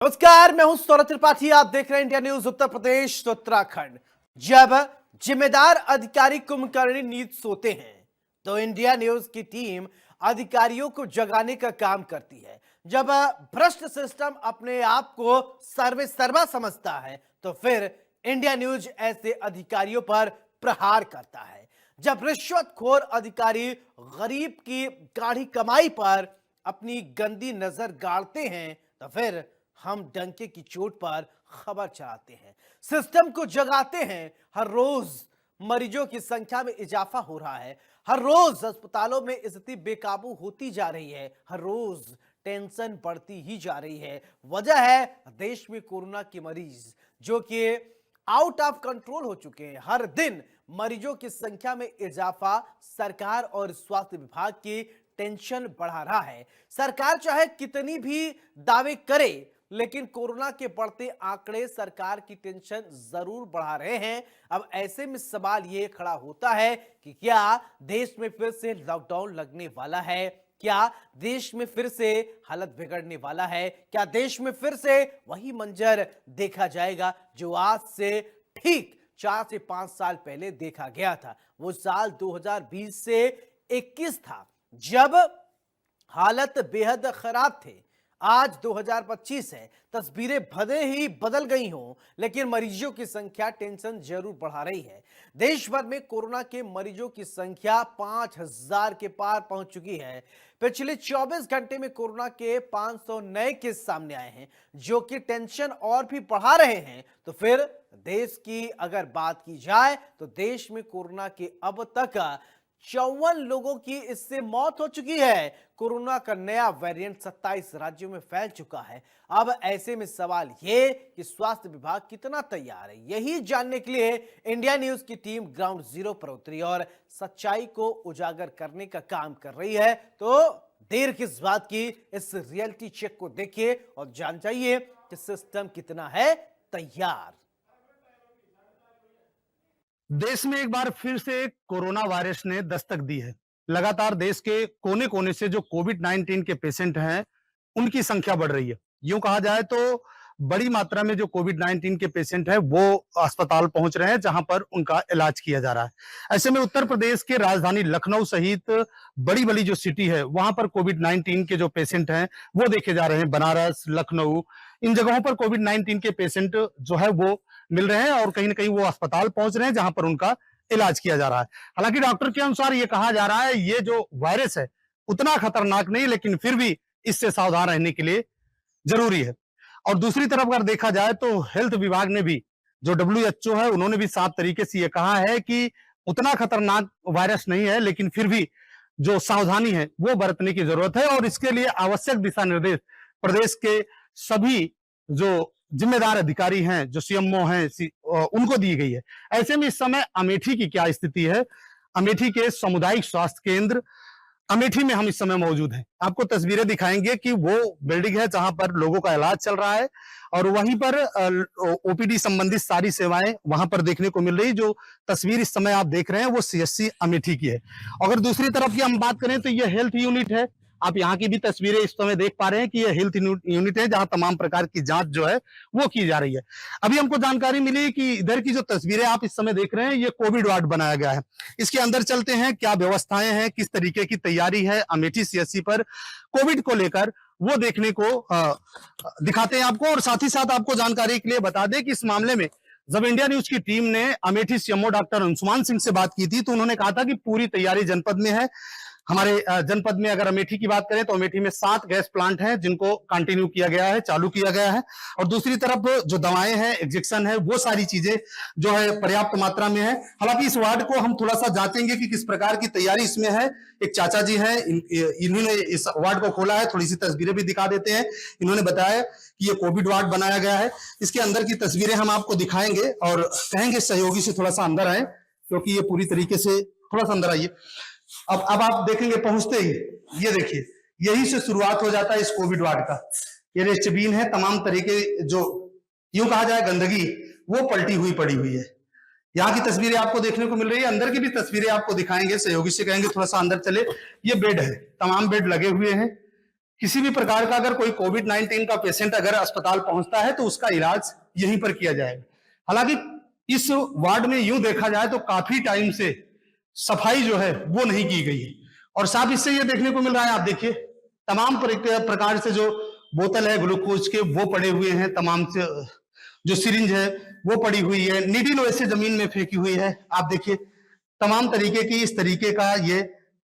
नमस्कार, मैं हूं सौरभ त्रिपाठी। आप देख रहे हैं इंडिया न्यूज उत्तर प्रदेश तो उत्तराखंड। जब जिम्मेदार अधिकारी कुंभकर्णी नींद सोते हैं तो इंडिया न्यूज की टीम अधिकारियों को जगाने का काम करती है। जब भ्रष्ट सिस्टम अपने आप को सर्वे सर्वा समझता है तो फिर इंडिया न्यूज ऐसे अधिकारियों पर प्रहार करता है। जब रिश्वतखोर अधिकारी गरीब की गाढ़ी कमाई पर अपनी गंदी नजर गाड़ते हैं तो फिर हम डंके की चोट पर खबर चलाते हैं, सिस्टम को जगाते हैं। हर रोज मरीजों की संख्या में इजाफा हो रहा है, हर रोज अस्पतालों में स्थिति बेकाबू होती जा रही है, हर रोज टेंशन बढ़ती ही जा रही है। वजह है देश में कोरोना के मरीज जो कि आउट ऑफ कंट्रोल हो चुके हैं। हर दिन मरीजों की संख्या में इजाफा सरकार और स्वास्थ्य विभाग की टेंशन बढ़ा रहा है। सरकार चाहे कितनी भी दावे करे लेकिन कोरोना के बढ़ते आंकड़े सरकार की टेंशन जरूर बढ़ा रहे हैं। अब ऐसे में सवाल यह खड़ा होता है कि क्या देश में फिर से लॉकडाउन लगने वाला है? क्या देश में फिर से हालत बिगड़ने वाला है? क्या देश में फिर से वही मंजर देखा जाएगा जो आज से ठीक 4 से 5 साल पहले देखा गया था? वो साल 2020 से 21 था जब हालत बेहद खराब थे। आज 2025 है, तस्वीरें भले ही बदल गई हों लेकिन मरीजों की संख्या टेंशन जरूर बढ़ा रही है। देश भर में कोरोना के मरीजों की संख्या 5000 के पार पहुंच चुकी है। पिछले 24 घंटे में कोरोना के 500 नए केस सामने आए हैं जो कि टेंशन और भी बढ़ा रहे हैं। तो फिर देश की अगर बात की जाए तो देश में कोरोना के अब तक 54 लोगों की इससे मौत हो चुकी है। कोरोना का नया वेरिएंट 27 राज्यों में फैल चुका है। अब ऐसे में सवाल ये कि स्वास्थ्य विभाग कितना तैयार है, यही जानने के लिए इंडिया न्यूज की टीम ग्राउंड जीरो पर उतरी और सच्चाई को उजागर करने का काम कर रही है। तो देर किस बात की, इस रियलिटी चेक को देखिए और जान जाइए कि सिस्टम कितना है तैयार। देश में एक बार फिर से कोरोना वायरस ने दस्तक दी है। लगातार देश के कोने कोने से जो कोविड-19 के पेशेंट हैं, उनकी संख्या बढ़ रही है। यूं कहा जाए तो बड़ी मात्रा में जो कोविड-19 के पेशेंट हैं, वो अस्पताल पहुंच रहे हैं, जहां पर उनका इलाज किया जा रहा है। ऐसे में उत्तर प्रदेश के राजधानी लखनऊ सहित बड़ी-बड़ी जो सिटी है, वहां पर कोविड-19 के जो पेशेंट हैं, वो देखे जा रहे हैं। बनारस, लखनऊ, इन जगहों पर कोविड-19 के पेशेंट जो है वो मिल रहे हैं और कहीं ना कहीं वो अस्पताल पहुंच रहे हैं जहां पर उनका इलाज किया जा रहा है। हालांकि डॉक्टर के अनुसार ये कहा जा रहा है ये जो वायरस है उतना खतरनाक नहीं, लेकिन फिर भी इससे सावधान रहने के लिए जरूरी है। और दूसरी तरफ अगर देखा जाए तो हेल्थ विभाग ने भी, जो WHO है, उन्होंने भी साफ तरीके से ये कहा है कि उतना खतरनाक वायरस नहीं है, लेकिन फिर भी जो सावधानी है वो बरतने की जरूरत है और इसके लिए आवश्यक दिशा निर्देश प्रदेश के सभी जो जिम्मेदार अधिकारी हैं, जो CMO हैं, उनको दी गई है। ऐसे में इस समय अमेठी की क्या स्थिति है? अमेठी के सामुदायिक स्वास्थ्य केंद्र अमेठी में हम इस समय मौजूद हैं। आपको तस्वीरें दिखाएंगे कि वो बिल्डिंग है जहां पर लोगों का इलाज चल रहा है और वहीं पर OPD संबंधित सारी सेवाएं वहां पर देखने को मिल रही। जो तस्वीर इस समय आप देख रहे हैं वो CSC अमेठी की है। अगर दूसरी तरफ की हम बात करें तो ये हेल्थ यूनिट है। आप यहाँ की भी तस्वीरें इस समय देख पा रहे हैं कि ये हेल्थ यूनिट है जहां तमाम प्रकार की जांच जो है वो की जा रही है। अभी हमको जानकारी मिली कि इधर की जो तस्वीरें आप इस समय देख रहे हैं ये कोविड वार्ड बनाया गया है। इसके अंदर चलते हैं, क्या व्यवस्थाएं हैं, किस तरीके की तैयारी है अमेठी CSC पर कोविड को लेकर, वो देखने को दिखाते हैं आपको। और साथ ही साथ आपको जानकारी के लिए बता दें कि इस मामले में जब इंडिया न्यूज की टीम ने अमेठी CMO डॉक्टर अंशुमान सिंह से बात की थी तो उन्होंने कहा था कि पूरी तैयारी जनपद में है। हमारे जनपद में अगर अमेठी की बात करें तो अमेठी में 7 गैस प्लांट हैं जिनको कंटिन्यू किया गया है, चालू किया गया है। और दूसरी तरफ जो दवाएं हैं, इंजेक्शन है, वो सारी चीजें जो है पर्याप्त मात्रा में है। हालांकि इस वार्ड को हम थोड़ा सा जांचेंगे कि किस प्रकार की तैयारी इसमें है। एक चाचा जी हैं, इन्होंने इस वार्ड को खोला है, थोड़ी सी तस्वीरें भी दिखा देते हैं। इन्होंने बताया कि ये कोविड वार्ड बनाया गया है। इसके अंदर की तस्वीरें हम आपको दिखाएंगे और कहेंगे सहयोगी से थोड़ा सा अंदर आए, क्योंकि ये पूरी तरीके से थोड़ा सा अंदर आइए। अब आप देखेंगे पहुंचते ही ये देखिए, यही से शुरुआत हो जाता है इस कोविड वार्ड का। ये डस्टबिन है, तमाम तरीके जो यूं कहा जाए गंदगी वो पलटी हुई पड़ी हुई है। यहाँ की तस्वीरें आपको देखने को मिल रही है। अंदर की भी तस्वीरें आपको दिखाएंगे, सहयोगी से कहेंगे थोड़ा सा अंदर चले। ये बेड है, तमाम बेड लगे हुए हैं। किसी भी प्रकार का अगर कोई कोविड-19 का पेशेंट अगर अस्पताल पहुंचता है तो उसका इलाज यहीं पर किया जाएगा। हालांकि इस वार्ड में यूं देखा जाए तो काफी टाइम से सफाई जो है वो नहीं की गई है और साफ इससे ये देखने को मिल रहा है, आप देखिए तमाम प्रकार से जो बोतल है ग्लूकोज के वो पड़े हुए हैं, तमाम से जो सिरिंज है वो पड़ी हुई है, नीडल वैसे जमीन में फेंकी हुई है। आप देखिए तमाम तरीके की इस तरीके का ये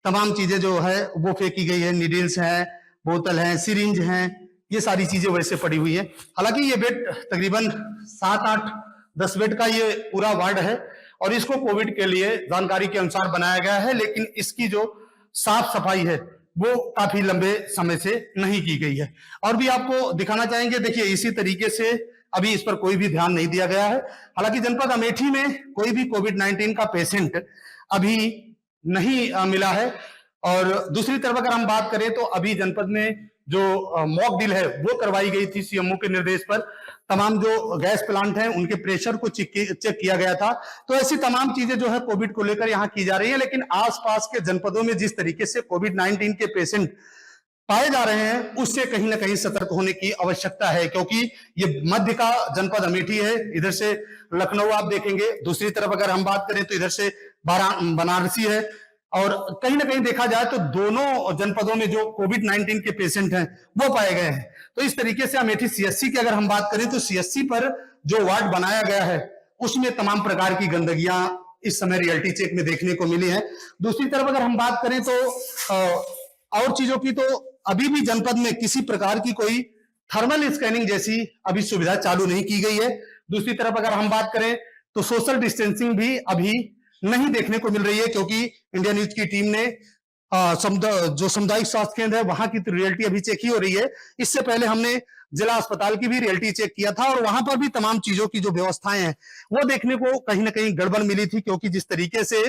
तमाम चीजें जो है वो फेंकी गई है, नीडल्स है, बोतल है, सिरिंज है, ये सारी चीजें वैसे पड़ी हुई है। हालांकि ये बेड तकरीबन 7-8-10 बेड का ये पूरा वार्ड है और इसको कोविड के लिए जानकारी के अनुसार बनाया गया है, लेकिन इसकी जो साफ सफाई है वो काफी लंबे समय से नहीं की गई है। और भी आपको दिखाना चाहेंगे, देखिए इसी तरीके से अभी इस पर कोई भी ध्यान नहीं दिया गया है। हालांकि जनपद अमेठी में कोई भी कोविड-19 का पेशेंट अभी नहीं मिला है। और दूसरी तरफ अगर हम बात करें तो अभी जनपद में जो मॉक ड्रिल है वो करवाई गई थी सीएमओ के निर्देश पर। तमाम जो गैस प्लांट हैं उनके प्रेशर को चेक किया गया था। तो ऐसी तमाम चीजें जो है कोविड को लेकर यहाँ की जा रही है, लेकिन आसपास के जनपदों में जिस तरीके से कोविड-19 के पेशेंट पाए जा रहे हैं उससे कहीं ना कहीं सतर्क होने की आवश्यकता है, क्योंकि ये मध्य का जनपद अमेठी है। इधर से लखनऊ आप देखेंगे, दूसरी तरफ अगर हम बात करें तो इधर से बनारसी है और कहीं ना कहीं देखा जाए तो दोनों जनपदों में जो कोविड-19 के पेशेंट हैं वो पाए गए हैं। तो इस तरीके से अमेठी सीएससी की अगर हम बात करें तो सीएससी पर जो वार्ड बनाया गया है उसमें तमाम प्रकार की गंदगियां इस समय रियलिटी चेक में देखने को मिली है। दूसरी तरफ अगर हम बात करें तो और चीजों की, तो अभी भी जनपद में किसी प्रकार की कोई थर्मल स्कैनिंग जैसी अभी सुविधा चालू नहीं की गई है। दूसरी तरफ अगर हम बात करें तो सोशल डिस्टेंसिंग भी अभी नहीं देखने को मिल रही है, क्योंकि इंडिया न्यूज की टीम ने जो सामुदायिक स्वास्थ्य केंद्र है वहां की रियलिटी अभी चेक ही हो रही है। इससे पहले हमने जिला अस्पताल की भी रियलिटी चेक किया था और वहां पर भी तमाम चीजों की जो व्यवस्थाएं हैं वो देखने को कहीं ना कहीं गड़बड़ मिली थी, क्योंकि जिस तरीके से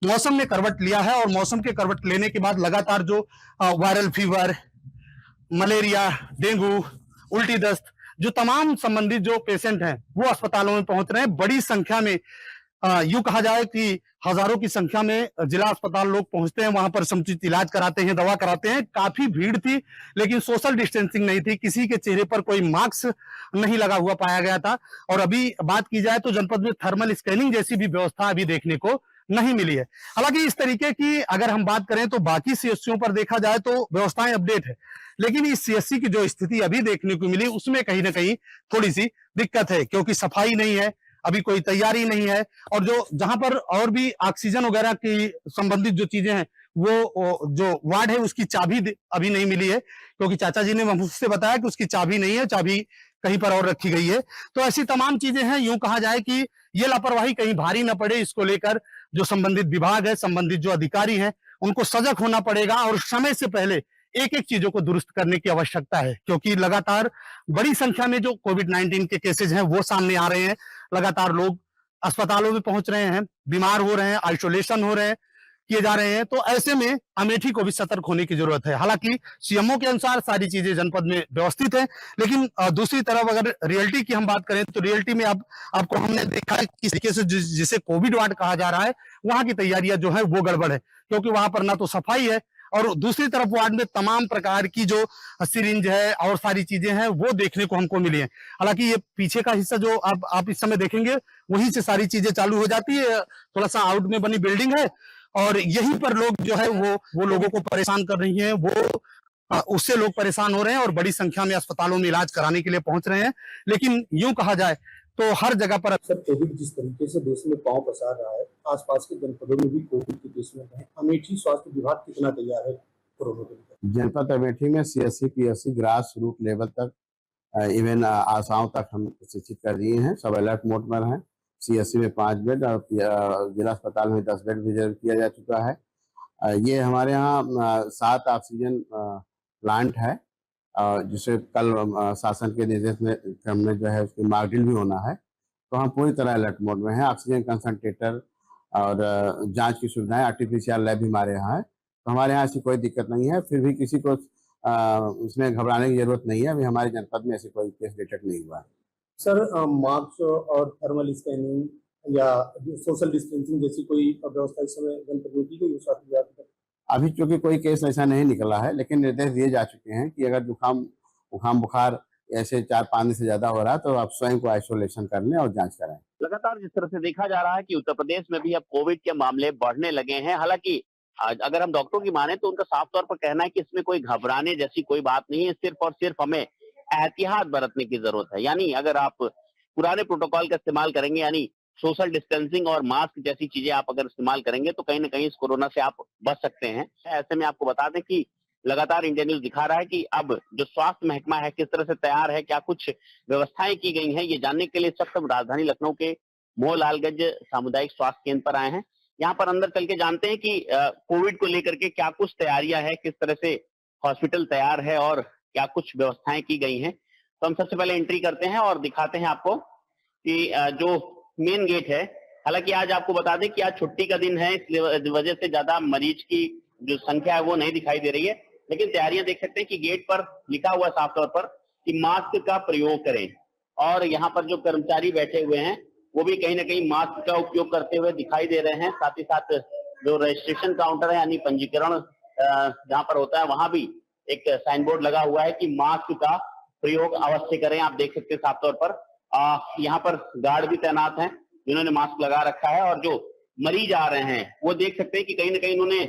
मौसम ने करवट लिया है और मौसम के करवट लेने के बाद लगातार जो वायरल फीवर, मलेरिया, डेंगू, उल्टी दस्त, जो तमाम संबंधित जो पेशेंट हैं वो अस्पतालों में पहुंच रहे हैं बड़ी संख्या में। यूं कहा जाए कि हजारों की संख्या में जिला अस्पताल लोग पहुंचते हैं, वहां पर समुचित इलाज कराते हैं, दवा कराते हैं। काफी भीड़ थी लेकिन सोशल डिस्टेंसिंग नहीं थी, किसी के चेहरे पर कोई मास्क नहीं लगा हुआ पाया गया था। और अभी बात की जाए तो जनपद में थर्मल स्कैनिंग जैसी भी व्यवस्था अभी देखने को नहीं मिली है। हालांकि इस तरीके की अगर हम बात करें तो बाकी सीएससीओं पर देखा जाए तो व्यवस्थाएं अपडेट है, लेकिन इस सीएससी की जो स्थिति अभी देखने को मिली उसमें कहीं ना कहीं थोड़ी सी दिक्कत है, क्योंकि सफाई नहीं है, अभी कोई तैयारी नहीं है। और जो जहां पर और भी ऑक्सीजन वगैरह की संबंधित जो चीजें हैं वो जो वार्ड है उसकी चाबी अभी नहीं मिली है, क्योंकि चाचा जी ने मुझसे बताया कि उसकी चाबी नहीं है, चाबी कहीं पर और रखी गई है। तो ऐसी तमाम चीजें हैं। यूं कहा जाए कि ये लापरवाही कहीं भारी न पड़े, इसको लेकर जो संबंधित विभाग है, संबंधित जो अधिकारी हैं उनको सजग होना पड़ेगा और समय से पहले एक एक चीजों को दुरुस्त करने की आवश्यकता है, क्योंकि लगातार बड़ी संख्या में जो कोविड-19 के केसेज हैं वो सामने आ रहे हैं। लगातार लोग अस्पतालों में पहुंच रहे हैं, बीमार हो रहे हैं, आइसोलेशन हो रहे हैं, किए जा रहे हैं। तो ऐसे में अमेठी को भी सतर्क होने की जरूरत है। हालांकि सीएमओ के अनुसार सारी चीजें जनपद में व्यवस्थित है, लेकिन दूसरी तरफ अगर रियलिटी की हम बात करें तो रियलिटी में अब आपको हमने देखा है किस तरीके से जिसे कोविड वार्ड कहा जा रहा है वहां की तैयारियां जो है वो गड़बड़ है, क्योंकि वहां पर ना तो सफाई है और दूसरी तरफ वार्ड में तमाम प्रकार की जो सिरिंज है और सारी चीजें हैं वो देखने को हमको मिली है। हालांकि ये पीछे का हिस्सा जो आप इस समय देखेंगे वहीं से सारी चीजें चालू हो जाती है। थोड़ा सा आउट में बनी बिल्डिंग है और यहीं पर लोग जो है वो लोगों को परेशान कर रही हैं, वो उससे लोग परेशान हो रहे हैं और बड़ी संख्या में अस्पतालों में इलाज कराने के लिए पहुंच रहे हैं। लेकिन यूं कहा जाए तो हर जगह पर सर कोविड जिस तरीके से देश में पांव पसार रहा है, आसपास के जनपदों में भी कोविड के केस में है। अमेठी स्वास्थ्य विभाग कितना तैयार है कोरोना के लिए? जनपद अमेठी में CSC PSC grass root level तक इवन आशाओं तक हम शिक्षित कर दिए हैं, सब अलर्ट मोड में हैं। सीएससी में 5 बेड और जिला अस्पताल में 10 बेड रिजर्व किया जा चुका है। ये हमारे यहाँ 7 ऑक्सीजन प्लांट है जिसे कल शासन के निर्देश में क्रम में जो है उसकी मॉक ड्रिल भी होना है। तो हम पूरी तरह अलर्ट मोड में हैं। ऑक्सीजन कंसंट्रेटर और जांच की सुविधाएं, आरटीपीसीआर लैब भी हमारे यहाँ है। तो हमारे यहाँ ऐसी कोई दिक्कत नहीं है। फिर भी किसी को उसमें घबराने की जरूरत नहीं है। अभी हमारे जनपद में ऐसे कोई केस डिटेक्ट नहीं हुआ है। सर मास्क और थर्मल स्कैनिंग या सोशल डिस्टेंसिंग जैसी कोई व्यवस्था इस समय जनपद में की गई स्वास्थ्य विभाग की? अभी चूंकि कोई केस ऐसा नहीं निकला है, लेकिन निर्देश दिए जा चुके हैं कि अगर जुकाम बुखार ऐसे 4-5 दिन से ज्यादा हो रहा है तो आप स्वयं को आइसोलेशन कर लें और जांच कराएं। लगातार जिस तरह से देखा जा रहा है कि उत्तर प्रदेश में भी अब कोविड के मामले बढ़ने लगे हैं। हालांकि अगर हम डॉक्टरों की माने तो उनका साफ तौर पर कहना है कि इसमें कोई घबराने जैसी कोई बात नहीं है, सिर्फ और सिर्फ हमें एहतियात बरतने की जरूरत है। यानी अगर आप पुराने प्रोटोकॉल का इस्तेमाल करेंगे, यानी सोशल डिस्टेंसिंग और मास्क जैसी चीजें आप अगर इस्तेमाल करेंगे तो कहीं ना कहीं इस कोरोना से आप बच सकते हैं। ऐसे में आपको बता दें कि लगातार इंडिया न्यूज दिखा रहा है कि अब जो स्वास्थ्य महकमा है किस तरह से तैयार है, क्या कुछ व्यवस्थाएं की गई हैं, ये जानने के लिए इस वक्त हम राजधानी लखनऊ के मोहलालगंज सामुदायिक स्वास्थ्य केंद्र पर आए हैं। यहाँ पर अंदर चल के जानते हैं कि कोविड को लेकर के क्या कुछ तैयारियां है, किस तरह से हॉस्पिटल तैयार है और क्या कुछ व्यवस्थाएं की गई हैं। तो हम सबसे पहले एंट्री करते हैं और दिखाते हैं आपको कि जो मेन गेट है। हालांकि आज आपको बता दें कि आज छुट्टी का दिन है, इस वजह से ज्यादा मरीज की जो संख्या है वो नहीं दिखाई दे रही है, लेकिन तैयारियां देख सकते हैं कि गेट पर लिखा हुआ है साफ तौर पर कि मास्क का प्रयोग करें। और यहाँ पर जो कर्मचारी बैठे हुए हैं वो भी कहीं ना कहीं मास्क का उपयोग करते हुए दिखाई दे रहे हैं। साथ ही साथ जो रजिस्ट्रेशन काउंटर है यानी पंजीकरण जहाँ पर होता है वहां भी एक साइन बोर्ड लगा हुआ है कि मास्क का प्रयोग अवश्य करें। आप देख सकते हैं साफ तौर पर यहाँ पर गार्ड भी तैनात हैं जिन्होंने मास्क लगा रखा है, और जो मरीज आ रहे हैं वो देख सकते हैं कि कहीं ना कहीं उन्होंने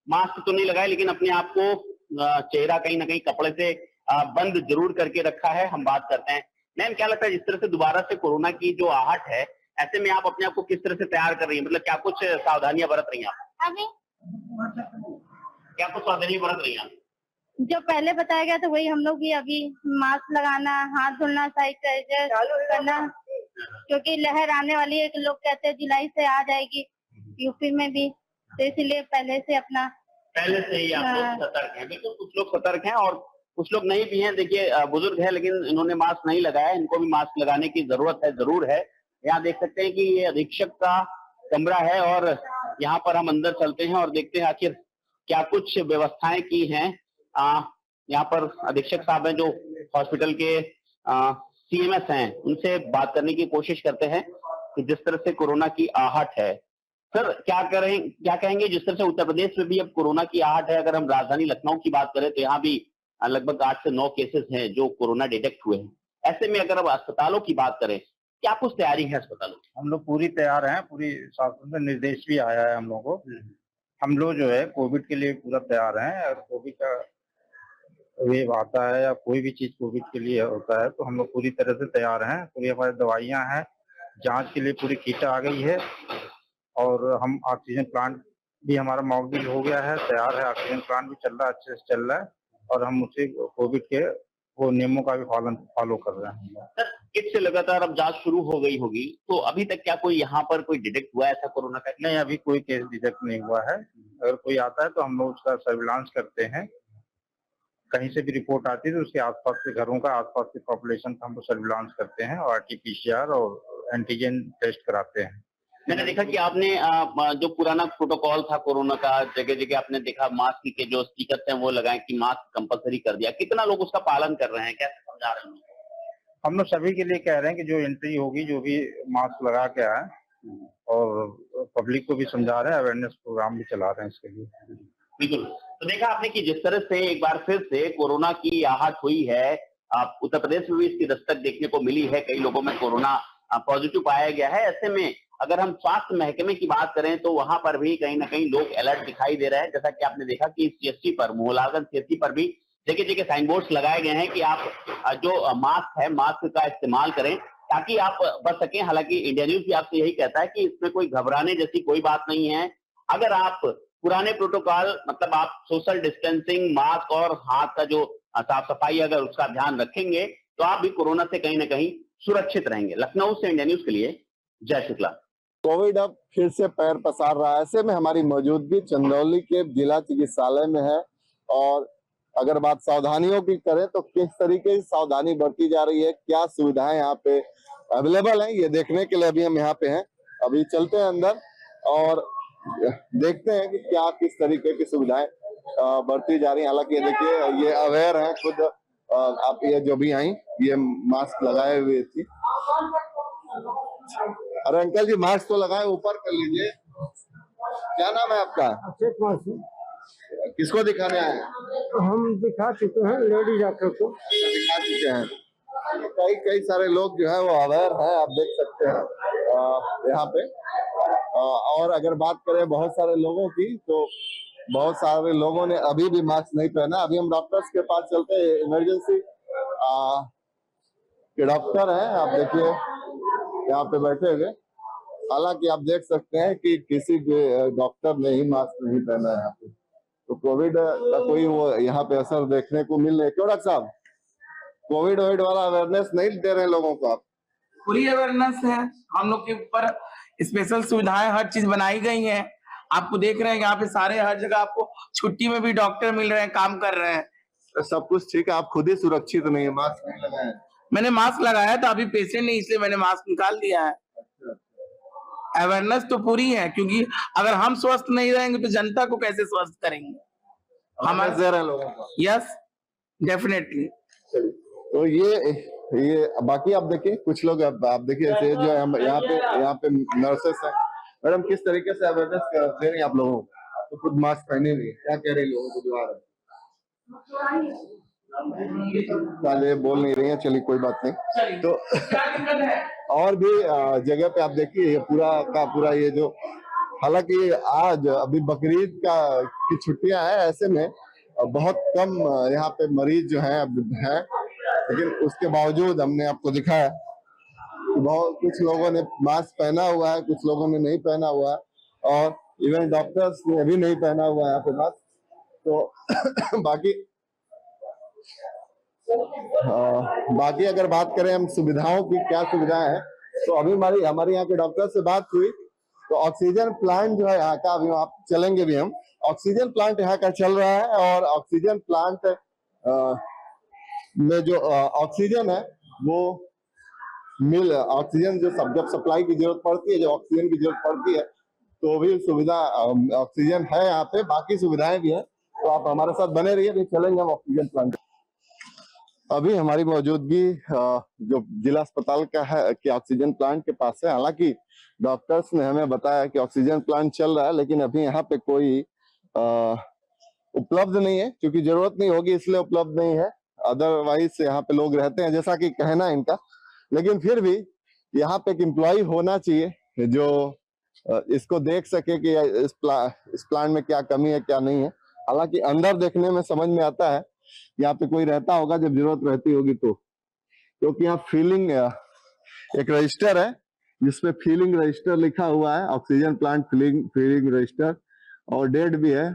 मास्क तो नहीं लगाया लेकिन अपने आप को चेहरा कहीं ना कहीं कपड़े से बंद जरूर करके रखा है। हम बात करते हैं, मैम क्या लगता है जिस तरह से दोबारा से कोरोना की जो आहट है, ऐसे में आप अपने आप को किस तरह से तैयार कर रही हैं, मतलब क्या कुछ सावधानियां बरत रही हैं आप? अभी क्या कुछ सावधानियां बरत रही हैं आप? जो पहले बताया गया था वही हम लोग भी अभी मास्क लगाना, हाथ धुलना, सैनिटाइजर करना, क्योंकि लहर आने वाली है। लोग कहते हैं जुलाई से आ जाएगी यूपी में भी, तो इसीलिए पहले से ही आप लोग सतर्क हैं। बिल्कुल, कुछ लोग सतर्क हैं और कुछ लोग नहीं भी हैं। देखिए बुजुर्ग है लेकिन इन्होंने मास्क नहीं लगाया, इनको भी मास्क लगाने की जरूरत है, जरूर है। यहाँ देख सकते हैं कि ये अधीक्षक का कमरा है और यहाँ पर हम अंदर चलते हैं और देखते हैं आखिर क्या कुछ व्यवस्थाएं की हैं। यहाँ पर अधीक्षक साहब हैं जो हॉस्पिटल के सीएमएस हैं, उनसे बात करने की कोशिश करते हैं कि जिस तरह से कोरोना की आहट है। सर क्या कहेंगे जिस तरह से उत्तर प्रदेश में भी अब कोरोना की आहट है। अगर हम राजधानी लखनऊ की बात करें तो यहाँ भी लगभग 8 से 9 केसेस हैं जो कोरोना डिटेक्ट हुए हैं। ऐसे में अगर अब अस्पतालों की बात करें, क्या कुछ तैयारी है अस्पतालों की? हम लोग पूरी तैयार हैं, पूरी शासन से निर्देश भी आया है हम लोगों को। हम लोग जो है कोविड के लिए पूरा तैयार हैं। अगर कोविड का वेव आता है या कोई भी चीज कोविड के लिए होता है तो हम लोग पूरी तरह से तैयार हैं। पूरी हमारी दवाइयां हैं, जांच के लिए पूरी किट आ गई है और हम ऑक्सीजन प्लांट भी हमारा मॉडल हो गया है, तैयार है। ऑक्सीजन प्लांट भी चल रहा है, अच्छे से चल रहा है और हम उसे कोविड के वो नियमों का भी फॉलो कर रहे हैं। सर किट से लगातार अब जांच शुरू हो गई होगी, तो अभी तक क्या कोई यहाँ पर कोई डिटेक्ट हुआ है ऐसा कोरोना का? नहीं, अभी कोई केस डिटेक्ट नहीं हुआ है। अगर कोई आता है तो हम लोग उसका सर्विलांस करते हैं। कहीं से भी रिपोर्ट आती है तो उसके आसपास के घरों का, आसपास की पॉपुलेशन का हम लोग सर्विलांस करते हैं और RT-PCR और एंटीजन टेस्ट कराते हैं। मैंने देखा कि आपने जो पुराना प्रोटोकॉल था कोरोना का, जगह जगह आपने देखा मास्क के जो स्टिकर्स हैं वो लगाए कि मास्क कंपलसरी कर दिया। कितना लोग उसका पालन कर रहे हैं, कैसे समझा रहे हैं? हम लोग सभी के लिए कह रहे हैं कि जो एंट्री होगी जो भी मास्क लगा के आए, और पब्लिक को भी समझा रहे हैं, अवेयरनेस प्रोग्राम भी चला रहे हैं इसके लिए। बिल्कुल, तो देखा आपने कि जिस तरह से एक बार फिर से कोरोना की आहट हुई है, उत्तर प्रदेश में भी इसकी दस्तक देखने को मिली है। कई लोगों में कोरोना पॉजिटिव पाया गया है। ऐसे में अगर हम स्वास्थ्य महकमे की बात करें तो वहां पर भी कहीं ना कहीं लोग अलर्ट दिखाई दे रहे हैं। जैसा कि आपने देखा कि CSC पर, मोहलालगंज CSC पर भी जगह जगह साइन बोर्ड्स लगाए गए हैं कि आप जो मास्क है, मास्क का इस्तेमाल करें ताकि आप बच सकें। हालांकि इंडिया न्यूज भी आपसे यही कहता है कि इसमें कोई घबराने जैसी कोई बात नहीं है। अगर आप पुराने प्रोटोकॉल, मतलब आप सोशल डिस्टेंसिंग, मास्क और हाथ का जो साफ सफाई अगर उसका ध्यान रखेंगे तो आप भी कोरोना से कहीं ना कहीं सुरक्षित रहेंगे। लखनऊ से इंडिया न्यूज के लिए जय शुक्ला। कोविड अब फिर से पैर पसार रहा है। ऐसे में हमारी मौजूदगी चंदौली के जिला चिकित्सालय में है और अगर बात सावधानियों की करें तो किस तरीके की सावधानी बरती जा रही है, क्या सुविधाएं यहाँ पे अवेलेबल हैं, ये देखने के लिए अभी हम यहाँ पे हैं। अभी चलते हैं अंदर और देखते हैं कि क्या किस तरीके की सुविधाएं बढ़ती जा रही है। हालांकि ये देखिए, ये अवेयर है खुद, आप ये जो भी आई ये मास्क लगाए हुए थी। अरे अंकल जी, मास्क तो लगाए, ऊपर कर लीजिए। क्या नाम है आपका? किसको दिखाने आए हैं? हम दिखा चुके हैं लेडी डॉक्टर को। दिखा चुके हैं। कई कई सारे लोग जो है वो अवेयर है, आप देख सकते हैं यहाँ पे। और अगर बात करें बहुत सारे लोगों की, तो बहुत सारे लोगों ने अभी भी मास्क नहीं पहना। अभी हम डॉक्टर्स के पास चलते हैं। इमरजेंसी के डॉक्टर हैं, आप देखिए यहाँ पे बैठे हुए। हालांकि आप देख सकते हैं कि किसी भी डॉक्टर ने ही मास्क नहीं पहना है यहाँ पे। तो कोविड का कोई वो यहाँ पे असर देखने को मिल रहा है। क्यों डॉक्टर साहब, कोविड वाला अवेयरनेस नहीं दे रहे लोगों को आप? पूरी अवेयरनेस है, हम लोग के ऊपर स्पेशल सुविधाएं हर चीज बनाई गई हैं। आपको देख रहे हैं यहाँ पे सारे हर जगह आपको छुट्टी में भी डॉक्टर मिल रहे हैं, काम कर रहे हैं। सब कुछ ठीक है, आप खुद ही सुरक्षित नहीं है, मास्क नहीं लगाए? मैंने मास्क लगाया था, अभी पेशेंट नहीं इसलिए मैंने मास्क निकाल दिया है। अवेयरनेस तो पूरी है, क्योंकि अगर हम स्वस्थ नहीं रहेंगे तो जनता को कैसे स्वस्थ करेंगे? हमारे दे रहे हैं लोगों को। Yes, definitely. तो ये बाकी आप देखिए, कुछ लोग आप देखिए ऐसे जो हम यहाँ पे नर्सेस हैं। मैडम, किस तरीके से अवेयरनेस दे रही हैं आप लोगों को? आप तो खुद मास्क पहने नहीं, क्या कह रही लोगों को जो आ रहे हैं? ये बोल नहीं रही है, चलिए कोई बात नहीं। तो और भी जगह पे आप देखिए, ये पूरा का पूरा ये जो, हालांकि आज अभी बकरीद की छुट्टियां हैं, ऐसे में बहुत कम यहाँ पे मरीज जो हैं अब हैं, लेकिन उसके बावजूद हमने आपको दिखाया कि बहुत कुछ लोगों ने मास्क पहना हुआ है, कुछ लोगों ने नहीं पहना हुआ है, और इवन डॉक्टर्स ने भी नहीं पहना हुआ है यहाँ पे मास्क। तो बाकी अगर बात करें हम सुविधाओं की, क्या सुविधाएं हैं, तो अभी हमारे यहाँ के डॉक्टर से बात हुई, तो ऑक्सीजन प्लांट जो है यहाँ का, अभी आप चलेंगे भी हम, ऑक्सीजन प्लांट यहाँ का चल रहा है। और ऑक्सीजन प्लांट में जो ऑक्सीजन है वो ऑक्सीजन जो जब सप्लाई की जरूरत पड़ती है, जब ऑक्सीजन की जरूरत पड़ती है, तो भी सुविधा ऑक्सीजन है यहाँ पे, बाकी सुविधाएं भी है। तो आप हमारे साथ बने रहिए, अभी चलेंगे हम ऑक्सीजन प्लांट। अभी हमारी मौजूदगी जो जिला अस्पताल का है कि ऑक्सीजन प्लांट के पास है। हालांकि डॉक्टर्स ने हमें बताया कि ऑक्सीजन प्लांट चल रहा है, लेकिन अभी यहाँ पे कोई उपलब्ध नहीं है, क्योंकि जरूरत नहीं होगी इसलिए उपलब्ध नहीं है। अदरवाइज यहाँ पे लोग रहते हैं, जैसा कि कहना है इनका। लेकिन फिर भी यहाँ पे एक एम्प्लॉय होना चाहिए जो इसको देख सके कि इस प्लांट में क्या कमी है, क्या नहीं है। हालांकि अंदर देखने में समझ में आता है यहाँ पे कोई रहता होगा जब जरूरत रहती होगी तो, क्योंकि यहाँ फीलिंग एक रजिस्टर है जिसपे फीलिंग रजिस्टर लिखा हुआ है, ऑक्सीजन प्लांट फीलिंग रजिस्टर, और डेट भी है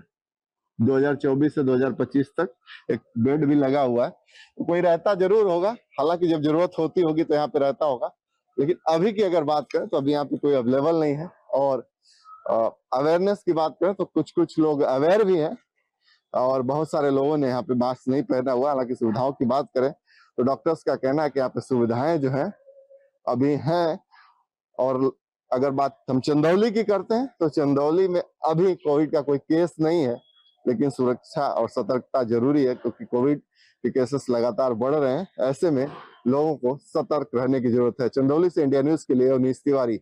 2024 से 2025 तक, एक बेड भी लगा हुआ है। तो कोई रहता जरूर होगा, हालांकि जब जरूरत होती होगी तो यहाँ पे रहता होगा। लेकिन अभी की अगर बात करें तो अभी यहाँ पे कोई अवेलेबल नहीं है। और अवेयरनेस की बात करें तो कुछ लोग अवेयर भी हैं, और बहुत सारे लोगों ने यहाँ पे मास्क नहीं पहना हुआ। हालांकि सुविधाओं की बात करें तो डॉक्टर्स का कहना है कि यहाँ पे सुविधाएं जो है अभी हैं। और अगर बात हम चंदौली की करते हैं तो चंदौली में अभी कोविड का कोई केस नहीं है, लेकिन सुरक्षा और सतर्कता जरूरी है, क्योंकि कोविड के केसेस लगातार बढ़ रहे हैं। ऐसे में लोगों को सतर्क रहने की जरूरत है। चंदौली से इंडिया न्यूज के लिए अवनीश तिवारी।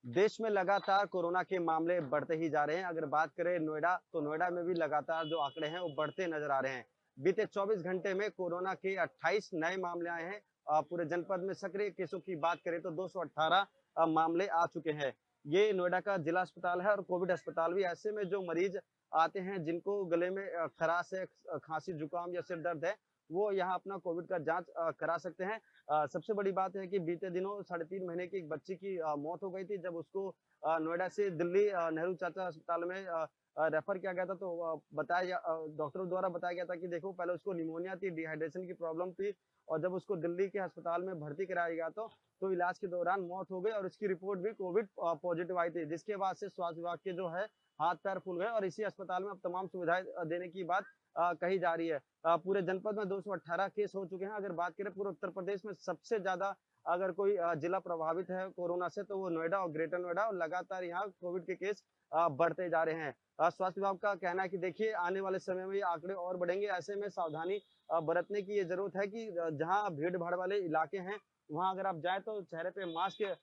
देश में लगातार कोरोना के मामले बढ़ते ही जा रहे हैं। अगर बात करें नोएडा, तो नोएडा में भी लगातार जो आंकड़े हैं वो बढ़ते नजर आ रहे हैं। बीते 24 घंटे में कोरोना के 28 नए मामले आए हैं। पूरे जनपद में सक्रिय केसों की बात करें तो 218 मामले आ चुके हैं। ये नोएडा का जिला अस्पताल है और कोविड अस्पताल भी। ऐसे में जो मरीज आते हैं जिनको गले में खराश है, खांसी जुकाम या सिर दर्द है, वो यहाँ अपना कोविड का जांच करा सकते हैं। सबसे बड़ी बात है कि बीते दिनों 3.5 महीने की एक बच्ची की मौत हो गई थी, जब उसको नोएडा से दिल्ली नेहरू चाचा अस्पताल में रेफर किया गया था। तो डॉक्टरों द्वारा बताया गया था कि देखो, पहले उसको निमोनिया थी, डिहाइड्रेशन की प्रॉब्लम थी, और जब उसको दिल्ली के अस्पताल में भर्ती कराया गया तो इलाज के दौरान मौत हो गई और उसकी रिपोर्ट भी कोविड पॉजिटिव आई थी, जिसके बाद से स्वास्थ्य विभाग के जो है हाथ पैर फूल गए और इसी अस्पताल में अब तमाम सुविधाएं देने की बात कही जा रही है। पूरे जनपद में 218 केस हो चुके हैं। अगर बात करें पूरे उत्तर प्रदेश में सबसे ज्यादा अगर कोई जिला प्रभावित है कोरोना से तो वो नोएडा और ग्रेटर नोएडा, और लगातार यहाँ कोविड के केस बढ़ते जा रहे हैं। स्वास्थ्य विभाग का कहना है कि देखिए, आने वाले समय में ये आंकड़े और बढ़ेंगे। ऐसे में सावधानी बरतने की ये जरूरत है कि जहाँ भीड़ भाड़ वाले इलाके हैं वहां अगर आप जाए तो चेहरे पे मास्क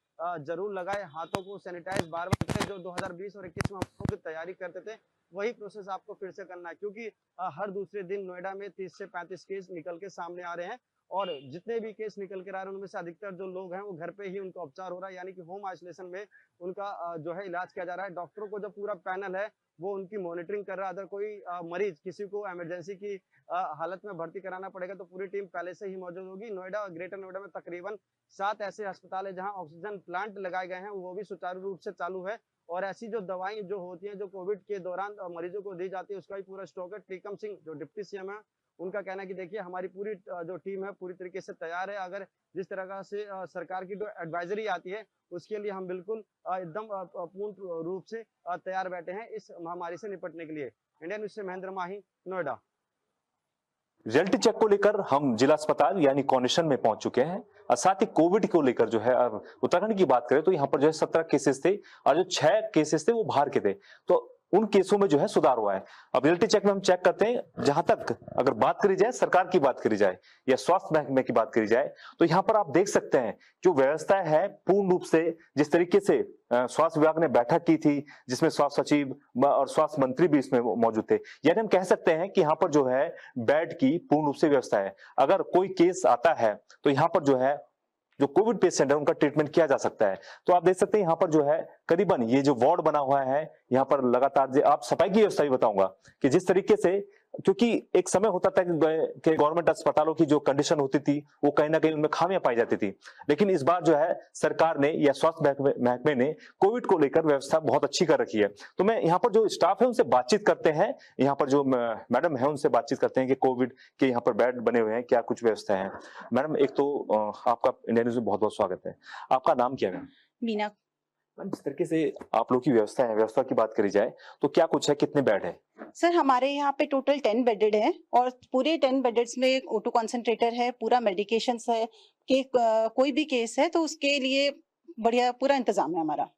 जरूर लगाए, हाथों को सैनिटाइज बार बार करें। जो 2020 और 21 में हम लोग तैयारी करते थे वही प्रोसेस आपको फिर से करना है, क्योंकि हर दूसरे दिन नोएडा में 30 से 35 केस निकल के सामने आ रहे हैं और जितने भी केस निकल के आ रहे हैं उनमें से अधिकतर जो लोग हैं वो घर पे ही उनका उपचार हो रहा है, यानी कि होम आइसोलेशन में उनका जो है इलाज किया जा रहा है। डॉक्टरों को जो पूरा पैनल है वो उनकी मॉनिटरिंग कर रहा है। अगर कोई मरीज किसी को इमरजेंसी की हालत में भर्ती कराना पड़ेगा तो पूरी टीम पहले से ही मौजूद होगी। नोएडा और ग्रेटर नोएडा में तकरीबन 7 ऐसे अस्पताल है जहां ऑक्सीजन प्लांट लगाए गए हैं, वो भी सुचारू रूप से चालू है। और ऐसी जो दवाएं जो होती हैं जो कोविड के दौरान मरीजों को दी जाती है उसका भी पूरा स्टॉक है। टीकम सिंह जो डिप्टी सीएम है उनका कहना है कि देखिए हमारी पूरी जो टीम है पूरी तरीके से तैयार है। अगर जिस तरह से सरकार की जो एडवाइजरी आती है उसके लिए हम बिल्कुल एकदम पूर्ण रूप से तैयार बैठे हैं इस महामारी से निपटने के लिए। इंडिया न्यूज से महेंद्र माही, नोएडा। रियलिटी चेक को लेकर हम जिला अस्पताल यानी कॉर्निशन में पहुंच चुके हैं और साथ ही कोविड को लेकर जो है उत्तराखंड की बात करें तो यहाँ पर जो है 17 केसेस थे और जो 6 केसेस थे वो बाहर के थे, तो उन केसों में जो है सुधार हुआ है। अब रियलिटी चेक में हम चेक करते हैं, जहां तक अगर बात करी जाए सरकार की बात करी जाए या स्वास्थ्य महकमे की बात करी जाए तो यहाँ पर आप देख सकते हैं जो व्यवस्था है पूर्ण रूप से जिस तरीके से स्वास्थ्य विभाग ने बैठक की थी जिसमें स्वास्थ्य सचिव और स्वास्थ्य मंत्री भी इसमें मौजूद थे, यानी हम कह सकते हैं कि यहाँ पर जो है बेड की पूर्ण रूप से व्यवस्था है। अगर कोई केस आता है तो यहाँ पर जो है जो कोविड पेशेंट है उनका ट्रीटमेंट किया जा सकता है। तो आप देख सकते हैं यहाँ पर जो है करीबन ये जो वार्ड बना हुआ है यहाँ पर लगातार आप सफाई की व्यवस्था भी बताऊंगा कि जिस तरीके से, क्योंकि एक समय होता था कि गवर्नमेंट अस्पतालों की जो कंडीशन होती थी वो कहीं ना कहीं उनमें खामियां पाई जाती थी, लेकिन इस बार जो है सरकार ने या स्वास्थ्य महकमे ने कोविड को लेकर व्यवस्था बहुत अच्छी कर रखी है। तो मैं यहाँ पर जो स्टाफ है उनसे बातचीत करते हैं, यहाँ पर जो मैडम है उनसे बातचीत करते हैं कि कोविड के यहाँ पर बेड बने हुए हैं, क्या कुछ व्यवस्था है। मैडम एक तो आपका इंडिया न्यूज में बहुत बहुत स्वागत है। आपका नाम क्या है? मीना। जिस तरीके से आप लोग की व्यवस्था है, व्यवस्था की बात करी जाए तो क्या कुछ है, कितने बेड है? सर हमारे यहाँ पे टोटल 10 बेडेड है और पूरे 10 बेडेड्स में एक ऑटो कंसंट्रेटर है, पूरा मेडिकेशंस है कि कोई भी केस है तो उसके लिए बढ़िया पूरा इंतजाम है हमारा।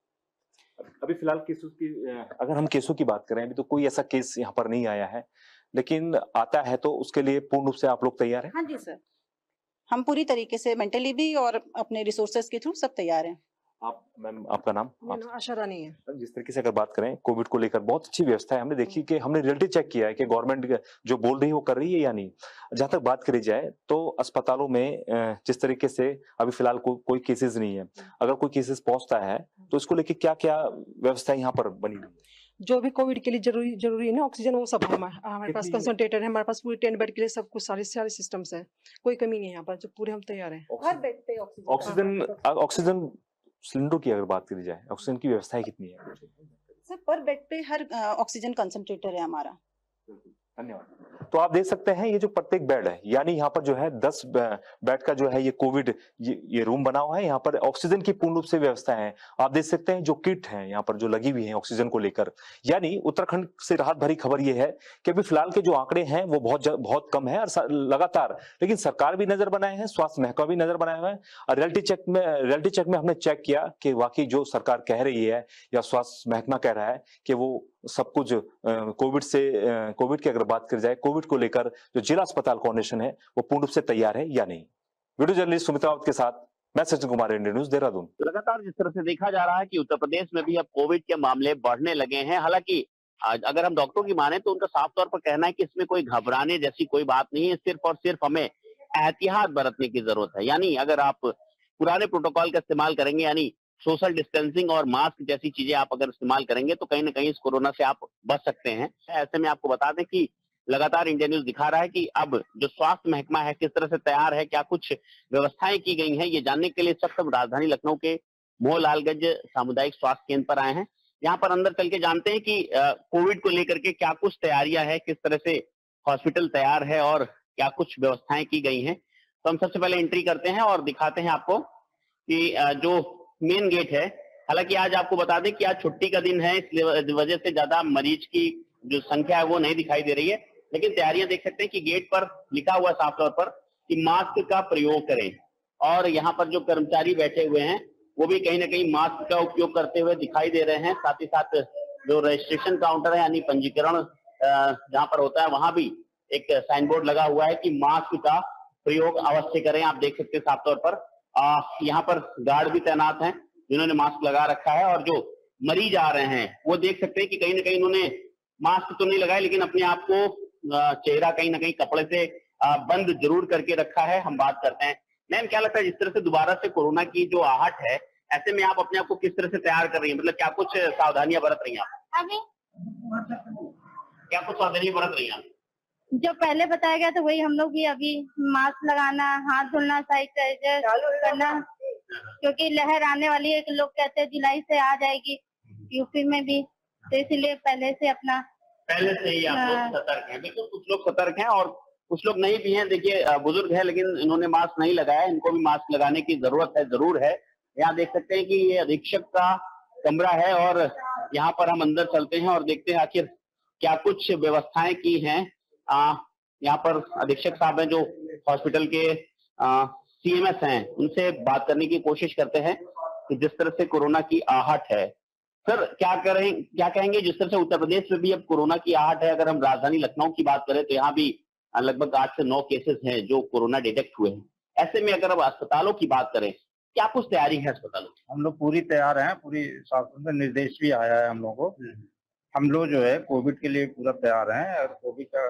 अभी फिलहाल केसों की अगर हम केसों की बात करें अभी तो कोई ऐसा केस यहाँ पर नहीं आया है, लेकिन आता है तो उसके लिए पूर्ण रूप से आप लोग तैयार हैं? हाँ जी सर, हम पूरी तरीके से मेंटली भी और अपने रिसोर्सेज के थ्रू सब तैयार हैं। आप मैम आपका नाम? आशा रानी है। जिस तरीके से अगर बात करें कोविड को लेकर बहुत अच्छी व्यवस्था है, हमने देखी कि हमने रियलिटी चेक किया है कि गवर्नमेंट जो बोल रही है वो कर रही है या नहीं। जहां तक बात करी जाए तो अस्पतालों में जिस तरीके से अभी फिलहाल कोई केसेस नहीं है, अगर कोई केसेस पहुंचता है तो इसको लेके क्या क्या व्यवस्था यहाँ पर बनी हुई? जो भी कोविड के लिए जरूरी है ना ऑक्सीजन, वो सब हमारे पास कंसंट्रेटर है, हमारे पास पूरे 10 बेड के लिए सब कुछ सारे सिस्टम्स है, कोई कमी नहीं है यहाँ पर, जो पूरे हम तैयार हैं। हर बेड पे ऑक्सीजन सिलेंडर की अगर बात करी जाए, ऑक्सीजन की व्यवस्थाएं कितनी है? सर पर बेड पे हर ऑक्सीजन कंसंट्रेटर है हमारा। धन्यवाद। तो आप देख सकते हैं ये जो प्रत्येक बेड है, यानी यहाँ पर जो है 10 बेड का जो है ये कोविड ये रूम बना हुआ है। यहाँ पर ऑक्सीजन की पूर्ण रूप से व्यवस्था है। आप देख सकते हैं जो किट है यहाँ पर जो लगी हुई है ऑक्सीजन को लेकर, यानी उत्तराखंड से राहत भरी खबर ये है कि अभी फिलहाल के जो आंकड़े हैं वो बहुत कम है और लगातार, लेकिन सरकार भी नजर बनाए हैं, स्वास्थ्य महकमा भी नजर बनाया हुआ है। और रियलिटी चेक में हमने चेक किया कि वाकई जो सरकार कह रही है या स्वास्थ्य महकमा कह रहा है कि वो सब कुछ कोविड की अगर बात करी जाए, कोविड को लेकर जो जिला अस्पताल कॉर्निशन है वो पूर्ण रूप से तैयार है या नहीं। वीडियो जर्नलिस्ट सुमित्रा रावत के साथ मैं सचिन कुमार, इंडिया न्यूज, देहरादून। लगातार जिस तरह से देखा जा रहा है कि उत्तर प्रदेश में भी अब कोविड के मामले बढ़ने लगे हैं। हालांकि अगर हम डॉक्टरों की माने तो उनका साफ तौर पर कहना है कि इसमें कोई घबराने जैसी कोई बात नहीं है, सिर्फ और सिर्फ हमें एहतियात बरतने की जरूरत है। यानी अगर आप पुराने प्रोटोकॉल का इस्तेमाल करेंगे, यानी सोशल डिस्टेंसिंग और मास्क जैसी चीजें आप अगर इस्तेमाल करेंगे तो कहीं ना कहीं इस कोरोना से आप बच सकते हैं। ऐसे में आपको बता दें कि लगातार इंडिया न्यूज दिखा रहा है कि अब जो स्वास्थ्य महकमा है किस तरह से तैयार है, क्या कुछ व्यवस्थाएं की गई हैं, ये जानने के लिए सब राजधानी लखनऊ के मोहलालगंज सामुदायिक स्वास्थ्य केंद्र पर आए हैं। यहाँ पर अंदर चल के जानते हैं कि कोविड को लेकर के क्या कुछ तैयारियां है, किस तरह से हॉस्पिटल तैयार है और क्या कुछ व्यवस्थाएं की गई हैं। तो हम सबसे पहले एंट्री करते हैं और दिखाते हैं आपको कि जो मेन गेट है, हालांकि आज आपको बता दें कि आज छुट्टी का दिन है, इस वजह से ज्यादा मरीज की जो संख्या है वो नहीं दिखाई दे रही है, लेकिन तैयारियां देख सकते हैं कि गेट पर लिखा हुआ साफ तौर पर कि मास्क का प्रयोग करें। और यहाँ पर जो कर्मचारी बैठे हुए हैं वो भी कहीं ना कहीं मास्क का उपयोग करते हुए दिखाई दे रहे हैं। साथ ही साथ जो रजिस्ट्रेशन काउंटर है यानी पंजीकरण जहाँ पर होता है वहां भी एक साइन बोर्ड लगा हुआ है कि मास्क का प्रयोग अवश्य करें। आप देख सकते हैं साफ तौर पर यहाँ पर गार्ड भी तैनात हैं जिन्होंने मास्क लगा रखा है, और जो मरीज आ रहे हैं वो देख सकते हैं कि कहीं ना कहीं उन्होंने मास्क तो नहीं लगाए लेकिन अपने आप को चेहरा कहीं ना कहीं कपड़े से बंद जरूर करके रखा है। हम बात करते हैं, मैम क्या लगता है जिस तरह से दोबारा से कोरोना की जो आहट है, ऐसे में आप अपने आप को किस तरह से तैयार कर रही हैं? मतलब क्या कुछ सावधानियां बरत रही हैं आप? अभी क्या कुछ सावधानियां बरत रही हैं आप? जो पहले बताया गया था वही हम लोग भी अभी मास्क लगाना, हाथ धुलना, सैनिटाइजर करना, क्योंकि लहर आने वाली है कि लोग कहते हैं जुलाई से आ जाएगी यूपी में भी, तो इसीलिए पहले से ही आप लोग सतर्क हैं। बिल्कुल, कुछ लोग सतर्क हैं और कुछ लोग नहीं भी हैं। देखिए बुजुर्ग है लेकिन इन्होंने मास्क नहीं लगाया, इनको भी मास्क लगाने की जरूरत है, जरूर है। यहाँ देख सकते हैं कि ये अधीक्षक का कमरा है और यहाँ पर हम अंदर चलते हैं और देखते हैं आखिर क्या कुछ व्यवस्थाएं की हैं। यहाँ पर अधीक्षक साहब हैं जो हॉस्पिटल के CMS हैं, उनसे बात करने की कोशिश करते हैं कि जिस तरह से कोरोना की आहट है। सर क्या कहेंगे जिस तरह से उत्तर प्रदेश में भी अब कोरोना की आहट है? अगर हम राजधानी लखनऊ की बात करें तो यहाँ भी लगभग 8 से 9 केसेस हैं जो कोरोना डिटेक्ट हुए हैं। ऐसे में अगर अब अस्पतालों की बात करें, क्या कुछ तैयारी है अस्पतालों की? हम लोग पूरी तैयार हैं, पूरी निर्देश भी आया है हम लोगों को। हम लोग जो है कोविड के लिए पूरा तैयार हैं। और कोविड का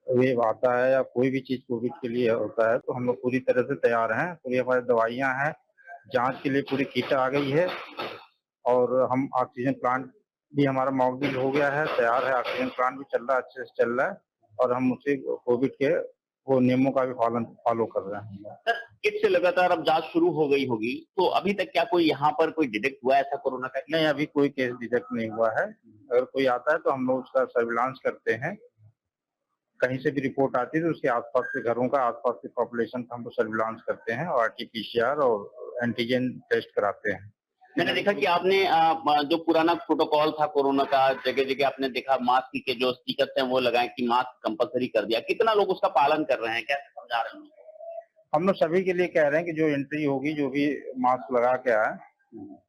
वेव आता है या कोई भी चीज कोविड के लिए होता है तो हम लोग पूरी तरह से तैयार हैं। पूरी हमारी दवाइयां हैं, जांच के लिए पूरी किट आ गई है और हम ऑक्सीजन प्लांट भी हमारा मॉकड्रिल हो गया है, तैयार है। ऑक्सीजन प्लांट भी चल रहा है, अच्छे से चल रहा है और हम उसे कोविड के वो नियमों का भी फॉलो कर रहे हैं। सर किट से लगातार अब जांच शुरू हो गई होगी, तो अभी तक क्या कोई यहाँ पर कोई डिटेक्ट हुआ है ऐसा कोरोना का? नहीं, अभी कोई केस डिटेक्ट नहीं हुआ है। अगर कोई आता है तो हम लोग उसका सर्विलांस करते हैं। कहीं से भी रिपोर्ट आती है तो उसके आसपास के घरों का, आसपास के पॉपुलेशन का हम लोग सर्विलांस करते हैं और RT-PCR और एंटीजन टेस्ट कराते हैं। मैंने देखा कि आपने जो पुराना प्रोटोकॉल था कोरोना का, जगह जगह आपने देखा मास्क के जो स्टिकर्स हैं वो लगाए कि मास्क कंपलसरी कर दिया। कितना लोग उसका पालन कर रहे हैं, कैसे समझा रहे हैं? हम लोग सभी के लिए कह रहे हैं कि जो एंट्री होगी जो भी मास्क लगा के आए,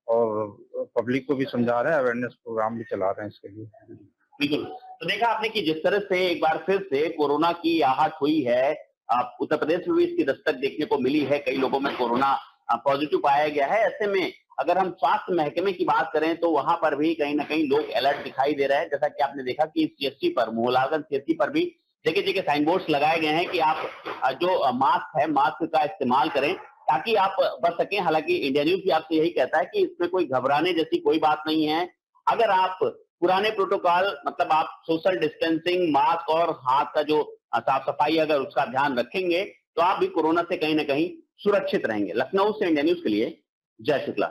और पब्लिक को भी समझा रहे हैं, अवेयरनेस प्रोग्राम भी चला रहे हैं इसके लिए। बिल्कुल, तो देखा आपने कि जिस तरह से एक बार फिर से कोरोना की आहट हुई है, उत्तर प्रदेश में भी इसकी दस्तक देखने को मिली है, कई लोगों में कोरोना पॉजिटिव पाया गया है। ऐसे में अगर हम स्वास्थ्य महकमे की बात करें तो वहां पर भी कहीं ना कहीं लोग अलर्ट दिखाई दे रहे हैं। जैसा कि आपने देखा कि CSC पर, मोहलागंज CSC पर भी जगह जगह साइन बोर्ड्स लगाए गए हैं कि आप जो मास्क है, मास्क का इस्तेमाल करें ताकि आप बच सकें। हालांकि इंडिया न्यूज भी आपसे यही कहता है कि इसमें कोई घबराने जैसी कोई बात नहीं है। अगर आप पुराने प्रोटोकॉल, मतलब आप सोशल डिस्टेंसिंग, मास्क और हाथ का जो साफ सफाई अगर उसका ध्यान रखेंगे तो आप भी कोरोना से कहीं ना कहीं सुरक्षित रहेंगे। लखनऊ से इंडिया न्यूज के लिए जय शुक्ला।